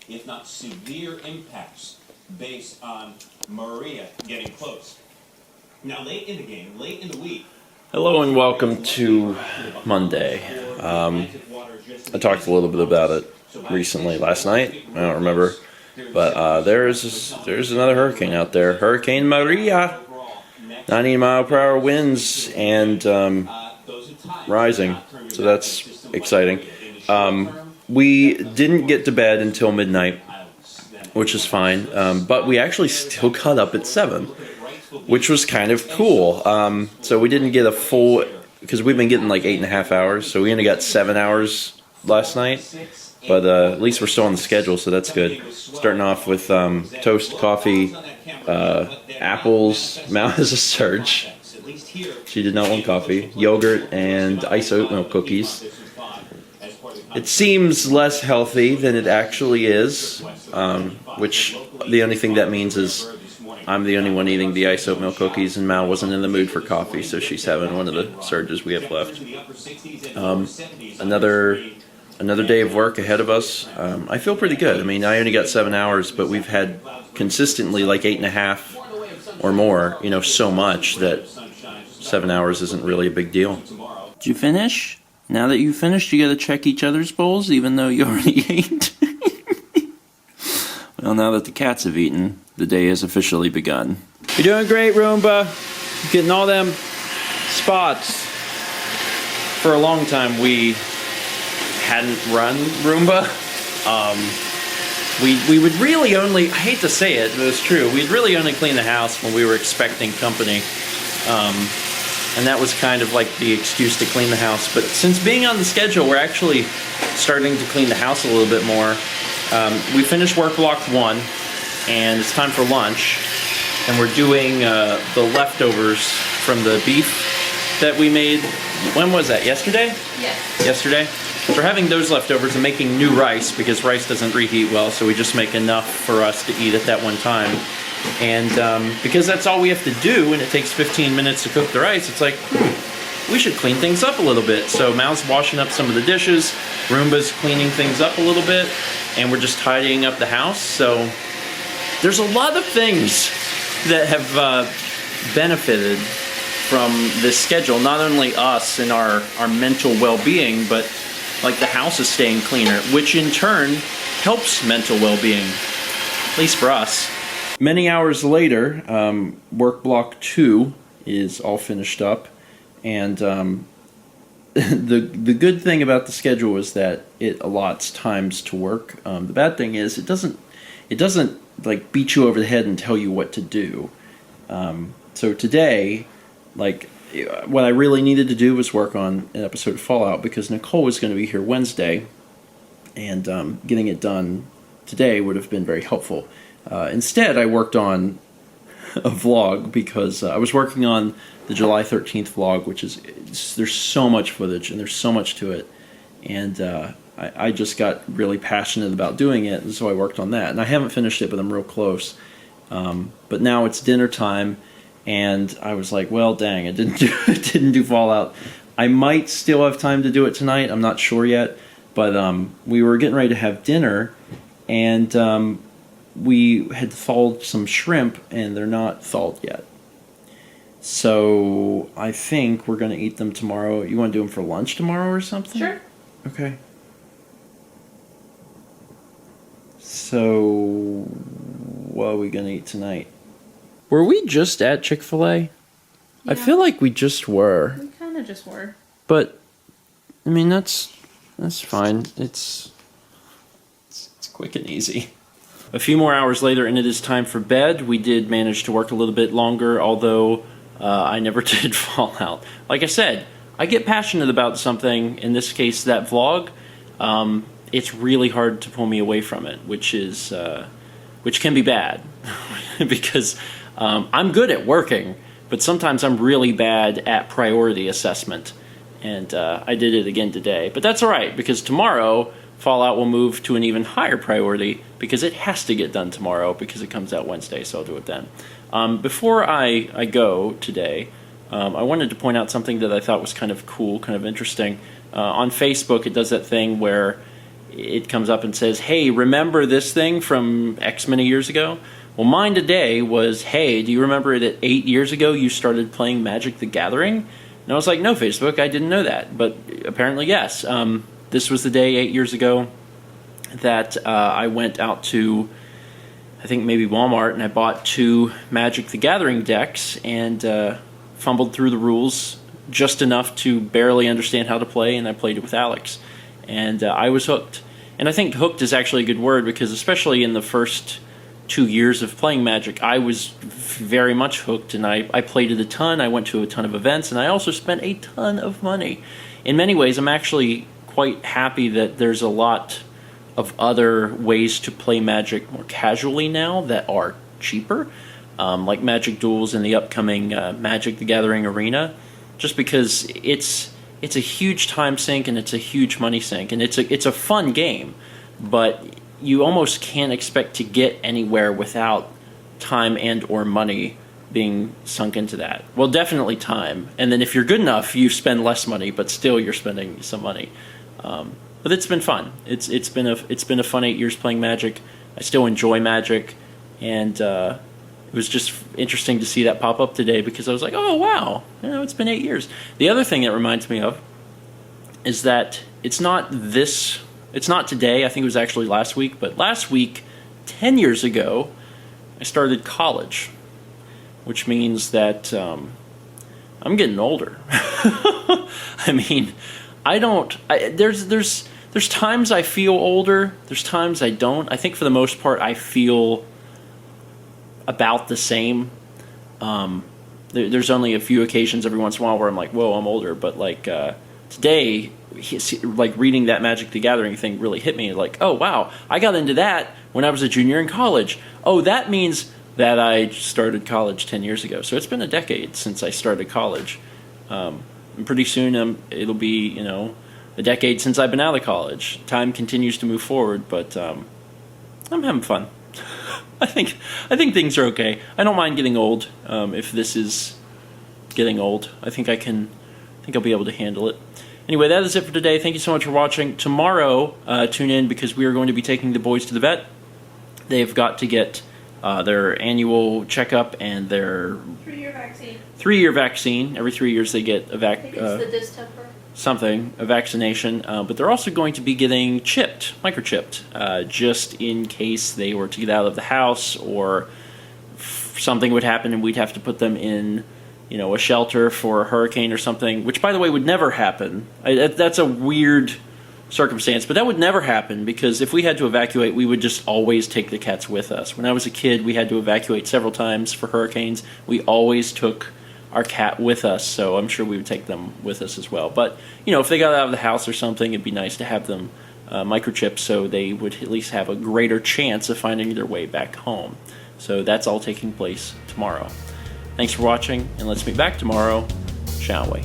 if not severe impacts based on Maria getting close. Now, late in the game, late in the week. Hello and welcome to Monday. I talked a little bit about it recently last night. I don't remember, but there's another hurricane out there. Hurricane Maria, 90-mile-per-hour winds and rising. So that's exciting. We didn't get to bed until midnight, which is fine. But we actually still got up at 7, which was kind of cool. So we didn't get a full, because we've been getting like 8.5 hours. So we only got 7 hours last night. But at least we're still on the schedule, so that's good. Starting off with toast, coffee, apples. Mal has a surge. She did not want coffee. Yogurt and iced oatmeal cookies. It seems less healthy than it actually is, which the only thing that means is I'm the only one eating the iced oatmeal cookies, and Mal wasn't in the mood for coffee, so she's having one of the surges we have left. Another day of work ahead of us. I feel pretty good. I mean, I only got 7 hours, but we've had consistently like 8.5 or more, so much that 7 hours isn't really a big deal. Did you finish? Now that you finished, you gotta check each other's bowls, even though you already ate. Well, now that the cats have eaten, the day has officially begun. You're doing great, Roomba. You're getting all them spots. For a long time, we hadn't run Roomba. We would really only, I hate to say it, but it's true, we'd really only clean the house when we were expecting company. And that was kind of like the excuse to clean the house. But since being on the schedule, we're actually starting to clean the house a little bit more. We finished work block 1, and it's time for lunch. And we're doing the leftovers from the beef that we made. When was that? Yesterday? Yes. Yesterday? So we're having those leftovers and making new rice because rice doesn't reheat well, so we just make enough for us to eat at that one time. And because that's all we have to do, and it takes 15 minutes to cook the rice, it's like, we should clean things up a little bit. So Mal's washing up some of the dishes, Roomba's cleaning things up a little bit, and we're just tidying up the house. So there's a lot of things that have benefited from this schedule. Not only us and our mental well-being, but like the house is staying cleaner, which in turn helps mental well-being, at least for us. Many hours later, work block 2 is all finished up, and the good thing about the schedule is that it allots times to work. The bad thing is it doesn't like beat you over the head and tell you what to do. So today, like, what I really needed to do was work on an episode of Fallout because Nicole was going to be here Wednesday, and getting it done today would have been very helpful. Instead, I worked on a vlog because I was working on the July 13th vlog, which is, there's so much footage and there's so much to it. And I just got really passionate about doing it, and so I worked on that. And I haven't finished it, but I'm real close. But now it's dinner time, and I was like, well, dang, I didn't do Fallout. I might still have time to do it tonight. I'm not sure yet. But we were getting ready to have dinner, and we had thawed some shrimp, and they're not thawed yet. So I think we're going to eat them tomorrow. You want to do them for lunch tomorrow or something? Sure. Okay. So what are we going to eat tonight? Were we just at Chick-Fil-A? Yeah. I feel like we just were. We kind of just were. But, I mean, that's fine. It's quick and easy. A few more hours later, and it is time for bed. We did manage to work a little bit longer, although I never did Fallout. Like I said, I get passionate about something, in this case that vlog. It's really hard to pull me away from it, which can be bad. Because I'm good at working, but sometimes I'm really bad at priority assessment. And I did it again today. But that's alright, because tomorrow Fallout will move to an even higher priority because it has to get done tomorrow because it comes out Wednesday, so I'll do it then. Before I go today, I wanted to point out something that I thought was kind of cool, kind of interesting. On Facebook, it does that thing where it comes up and says, hey, remember this thing from X many years ago? Well, mine today was, hey, do you remember that 8 years ago you started playing Magic the Gathering? And I was like, no, Facebook, I didn't know that. But apparently, yes. This was the day 8 years ago that I went out to, I think maybe Walmart, and I bought 2 Magic the Gathering decks and fumbled through the rules just enough to barely understand how to play, and I played it with Alex. And I was hooked. And I think hooked is actually a good word, because especially in the first 2 years of playing Magic, I was very much hooked, and I played it a ton. I went to a ton of events, and I also spent a ton of money. In many ways, I'm actually quite happy that there's a lot of other ways to play Magic more casually now that are cheaper, like Magic Duels and the upcoming Magic the Gathering Arena, just because it's a huge time sink and it's a huge money sink, and it's a fun game, but you almost can't expect to get anywhere without time and or money being sunk into that. Well, definitely time, and then if you're good enough, you spend less money, but still you're spending some money. But it's been fun. It's been a fun 8 years playing Magic. I still enjoy Magic, and it was just interesting to see that pop up today, because I was like, oh wow, it's been 8 years. The other thing that reminds me of is that it's not today. I think it was actually last week. But last week, 10 years ago, I started college, which means that I'm getting older. I mean, there's times I feel older. There's times I don't. I think for the most part, I feel about the same. There's only a few occasions every once in a while where I'm like, whoa, I'm older. But like today, like reading that Magic the Gathering thing really hit me. Like, oh wow, I got into that when I was a junior in college. Oh, that means that I started college 10 years ago. So it's been a decade since I started college. And pretty soon it'll be, a decade since I've been out of college. Time continues to move forward, but I'm having fun. I think things are okay. I don't mind getting old. If this is getting old, I think I'll be able to handle it. Anyway, that is it for today. Thank you so much for watching. Tomorrow, tune in, because we are going to be taking the boys to the vet. They've got to get their annual checkup and their 3-year vaccine. 3-year vaccine. Every 3 years they get a I think it's the distemper. a vaccination. But they're also going to be getting microchipped, just in case they were to get out of the house, or something would happen and we'd have to put them in, a shelter for a hurricane or something, which, by the way, would never happen. That's a weird circumstance, but that would never happen, because if we had to evacuate, we would just always take the cats with us. When I was a kid, we had to evacuate several times for hurricanes. We always took our cat with us, so I'm sure we would take them with us as well. But, if they got out of the house or something, it'd be nice to have them microchipped, so they would at least have a greater chance of finding their way back home. So that's all taking place tomorrow. Thanks for watching, and let's meet back tomorrow, shall we?